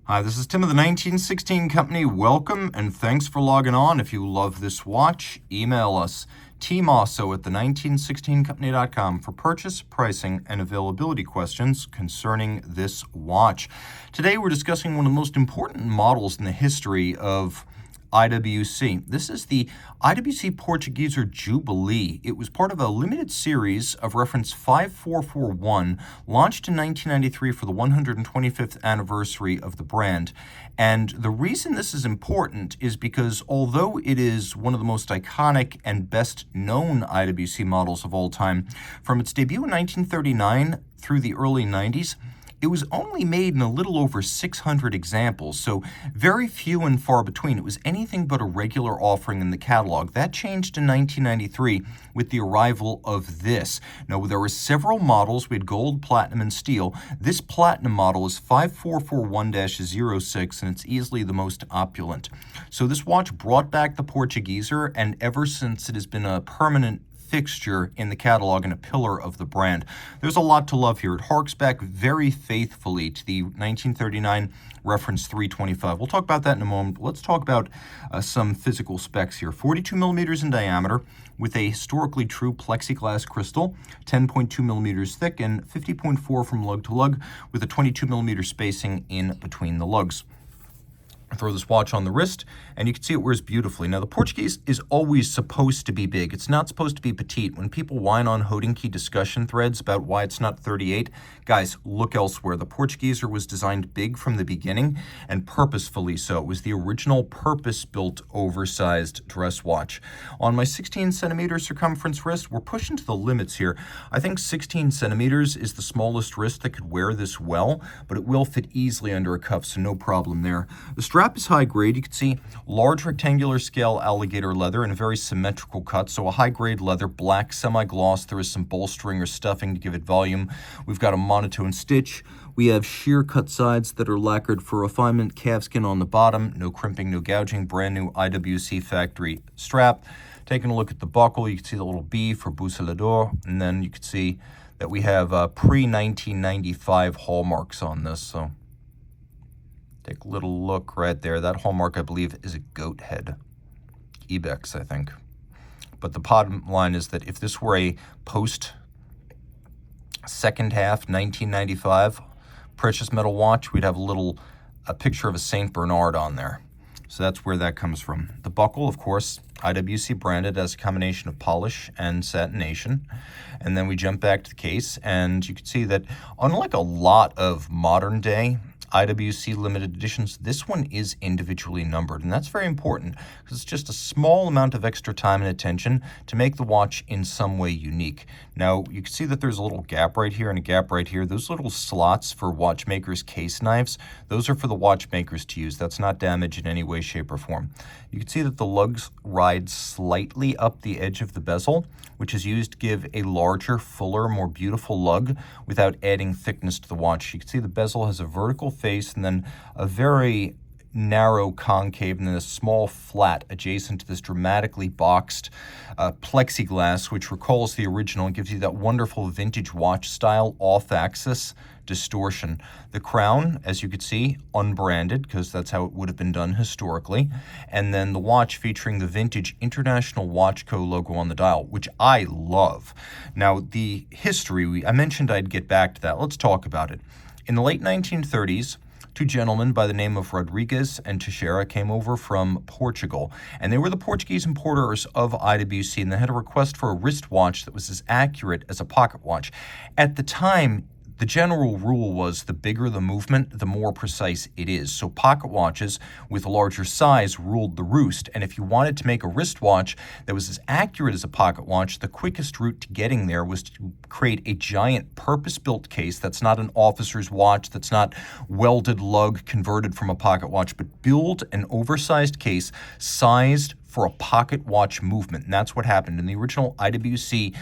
Hi, this is Tim of the 1916 Company. Welcome and thanks for logging on. If you love this watch, email us, Team Mosso at the1916company.com for purchase, pricing, and availability questions concerning this watch. Today we're discussing one of the most important models in the history of IWC. This is the IWC Portuguese Jubilee. It was part of a limited series of reference 5441, launched in 1993 for the 125th anniversary of the brand. And the reason this is important is because although it is one of the most iconic and best known IWC models of all time, from its debut in 1939 through the early 90s, it was only made in a little over 600 examples, so very few and far between. It was anything but a regular offering in the catalog. That changed in 1993 with the arrival of this. Now, there were several models. We had gold, platinum, and steel. This platinum model is 5441-06, and it's easily the most opulent. So this watch brought back the Portugieser, and ever since it has been a permanent fixture in the catalog and a pillar of the brand. There's a lot to love here. It harks back very faithfully to the 1939 reference 325. We'll talk about that in a moment. Let's talk about some physical specs here. 42 millimeters in diameter with a historically true plexiglass crystal, 10.2 millimeters thick and 50.4 from lug to lug with a 22 millimeter spacing in between the lugs. Throw this watch on the wrist, and you can see it wears beautifully. Now, the Portuguese is always supposed to be big. It's not supposed to be petite. When people whine on Hodinkey discussion threads about why it's not 38, guys, look elsewhere. The Portugieser was designed big from the beginning, and purposefully so. It was the original purpose-built, oversized dress watch. On my 16 centimeter circumference wrist, we're pushing to the limits here. I think 16 centimeters is the smallest wrist that could wear this well, but it will fit easily under a cuff, so no problem there. The strap is high grade. You can see large rectangular scale alligator leather and a very symmetrical cut. So a high grade leather, black, semi-gloss. There is some bolstering or stuffing to give it volume. We've got a monotone stitch. We have sheer cut sides that are lacquered for refinement, calfskin on the bottom, no crimping, no gouging, brand new IWC factory strap. Taking a look at the buckle, you can see the little B for Bucelador, and then you can see that we have pre-1995 hallmarks on this. So take a little look right there. That hallmark, I believe, is a goat head. Ibex, I think. But the bottom line is that if this were a post-second half 1995 precious metal watch, we'd have a picture of a St. Bernard on there. So that's where that comes from. The buckle, of course, IWC branded as a combination of polish and satination. And then we jump back to the case, and you can see that unlike a lot of modern day IWC limited editions, this one is individually numbered, and that's very important because it's just a small amount of extra time and attention to make the watch in some way unique. Now, you can see that there's a little gap right here and a gap right here. Those little slots for watchmakers' case knives, those are for the watchmakers to use. That's not damaged in any way, shape, or form. You can see that the lugs ride slightly up the edge of the bezel, which is used to give a larger, fuller, more beautiful lug without adding thickness to the watch. You can see the bezel has a vertical face and then a very narrow concave and then a small flat adjacent to this dramatically boxed plexiglass, which recalls the original and gives you that wonderful vintage watch style off-axis distortion. The crown, as you could see, unbranded because that's how it would have been done historically. And then the watch featuring the vintage International Watch Co. logo on the dial, which I love. Now, the history, I mentioned I'd get back to that. Let's talk about it. In the late 1930s, two gentlemen by the name of Rodriguez and Teixeira came over from Portugal, and they were the Portuguese importers of IWC, and they had a request for a wristwatch that was as accurate as a pocket watch. At the time, the general rule was the bigger the movement, the more precise it is. So pocket watches with a larger size ruled the roost. And if you wanted to make a wristwatch that was as accurate as a pocket watch, the quickest route to getting there was to create a giant purpose-built case that's not an officer's watch, that's not welded lug converted from a pocket watch, but build an oversized case sized for a pocket watch movement. And that's what happened. In the original IWC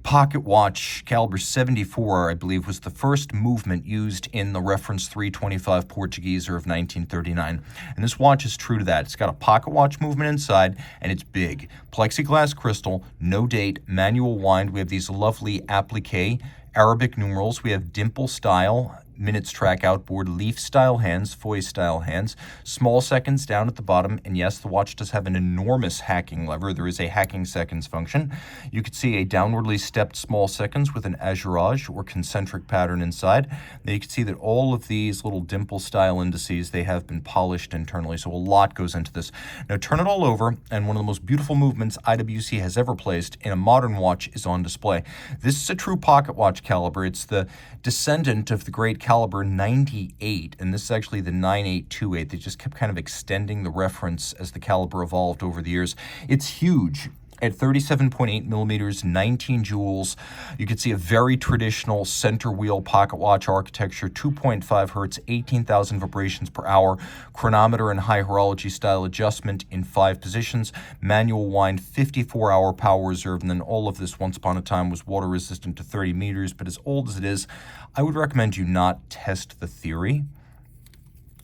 pocket watch, caliber 74, I believe, was the first movement used in the reference 325 Portugieser of 1939. And this watch is true to that. It's got a pocket watch movement inside, and it's big. Plexiglass crystal, no date, manual wind. We have these lovely applique Arabic numerals. We have dimple style minutes track outboard, leaf-style hands, foy-style hands, small seconds down at the bottom, and yes, the watch does have an enormous hacking lever. There is a hacking seconds function. You can see a downwardly stepped small seconds with an azurage or concentric pattern inside. Now you can see that all of these little dimple-style indices, they have been polished internally, so a lot goes into this. Now turn it all over, and one of the most beautiful movements IWC has ever placed in a modern watch is on display. This is a true pocket watch caliber. It's the descendant of the great caliber 98, and this is actually the 9828. They just kept kind of extending the reference as the caliber evolved over the years. It's huge. At 37.8 millimeters, 19 jewels, you can see a very traditional center wheel pocket watch architecture, 2.5 hertz, 18,000 vibrations per hour, chronometer and high horology style adjustment in 5 positions, manual wind, 54-hour power reserve, and then all of this once upon a time was water resistant to 30 meters, but as old as it is, I would recommend you not test the theory.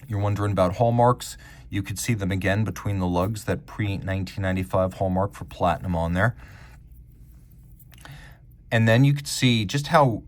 You're wondering about hallmarks. You could see them again between the lugs, that pre-1995 hallmark for platinum on there. And then you could see just how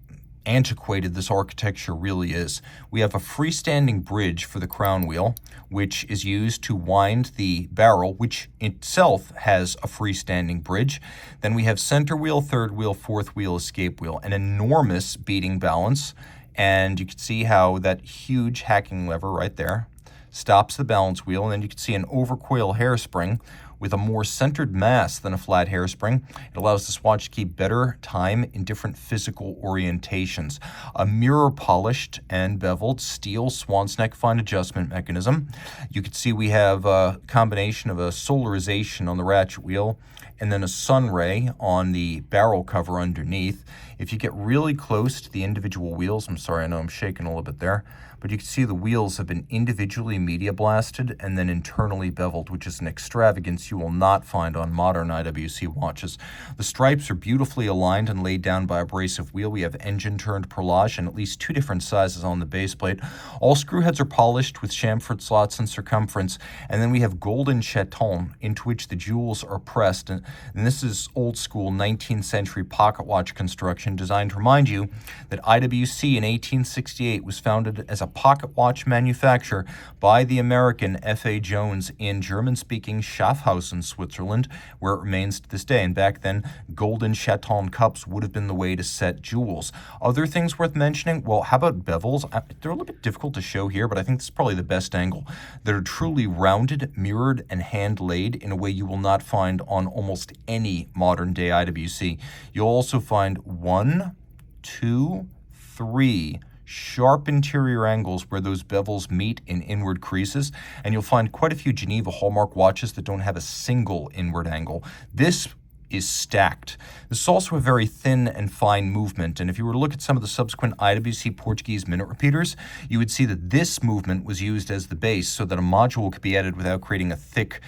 antiquated this architecture really is. We have a freestanding bridge for the crown wheel, which is used to wind the barrel, which itself has a freestanding bridge. Then we have center wheel, third wheel, fourth wheel, escape wheel, an enormous beating balance. And you can see how that huge hacking lever right there stops the balance wheel, and then you can see an overcoil hairspring with a more centered mass than a flat hairspring. It allows this watch to keep better time in different physical orientations. A mirror polished and beveled steel swan's neck fine adjustment mechanism. You can see we have a combination of a solarization on the ratchet wheel and then a sun ray on the barrel cover underneath. If you get really close to the individual wheels, I'm sorry, I know I'm shaking a little bit there, but you can see the wheels have been individually media blasted and then internally beveled, which is an extravagance you will not find on modern IWC watches. The stripes are beautifully aligned and laid down by a abrasive wheel. We have engine-turned perlage and at least 2 different sizes on the base plate. All screw heads are polished with chamfered slots in circumference, and then we have golden chaton into which the jewels are pressed. And this is old school 19th century pocket watch construction designed to remind you that IWC in 1868 was founded as a pocket watch manufacturer by the American F.A. Jones in German-speaking Schaffhausen, Switzerland, where it remains to this day. And back then, golden chaton cups would have been the way to set jewels. Other things worth mentioning, well, how about bevels? They're a little bit difficult to show here, but I think this is probably the best angle. They're truly rounded, mirrored, and hand-laid in a way you will not find on almost any modern-day IWC. You'll also find 1, 2, 3 sharp interior angles where those bevels meet in inward creases, and you'll find quite a few Geneva hallmark watches that don't have a single inward angle. This is stacked. This is also a very thin and fine movement, and if you were to look at some of the subsequent IWC Portuguese minute repeaters, you would see that this movement was used as the base so that a module could be added without creating a thick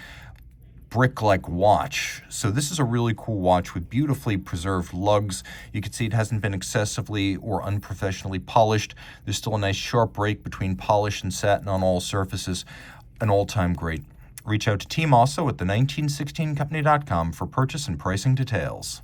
brick-like watch. So this is a really cool watch with beautifully preserved lugs. You can see it hasn't been excessively or unprofessionally polished. There's still a nice sharp break between polish and satin on all surfaces. An all-time great. Reach out to Team Mosso at the 1916company.com for purchase and pricing details.